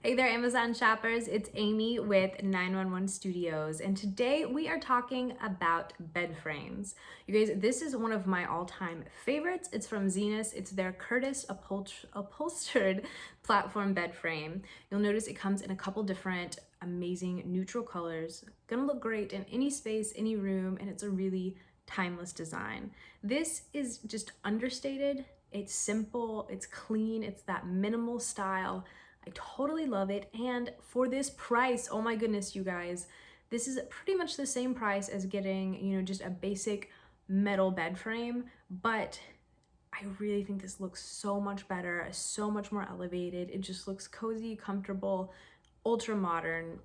Hey there, Amazon shoppers. It's Amy with 911 Studios, and today we are talking about bed frames. You guys, this is one of my all-time favorites. It's from ZINUS. It's their Curtis Upholstered platform bed frame. You'll notice it comes in a couple different amazing neutral colors. Gonna look great in any space, any room, and it's a really timeless design. This is just understated. It's simple, it's clean, it's that minimal style. I totally love it. And for this price, oh my goodness, you guys, this is pretty much the same price as getting, just a basic metal bed frame, but I really think this looks so much better, so much more elevated. It just looks cozy, comfortable, ultra modern.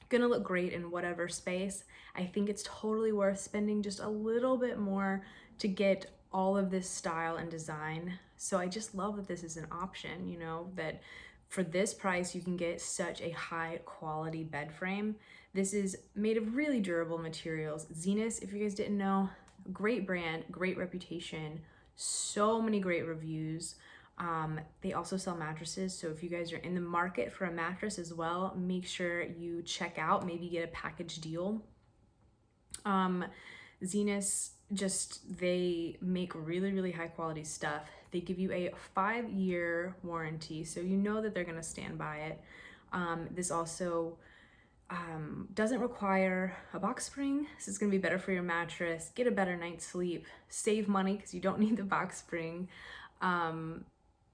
Gonna look great in whatever space. I think it's totally worth spending just a little bit more to get all of this style and design. So I just love that this is an option, that for this price you can get such a high quality bed frame. This is made of really durable materials. ZINUS, if you guys didn't know, great brand, great reputation, so many great reviews. They also sell mattresses, so if you guys are in the market for a mattress as well, make sure you check out, maybe get a package deal. ZINUS, they make really, really high quality stuff. They give you a 5-year warranty, so you know that they're gonna stand by it. This also doesn't require a box spring, so it's gonna be better for your mattress. Get a better night's sleep, save money because you don't need the box spring. And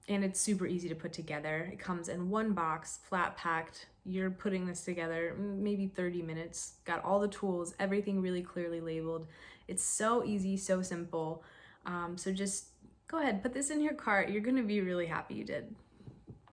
it's super easy to put together. It comes in one box, flat packed. You're putting this together maybe 30 minutes. Got all the tools, everything really clearly labeled. It's so easy, so simple. So just go ahead, put this in your cart. You're gonna be really happy you did.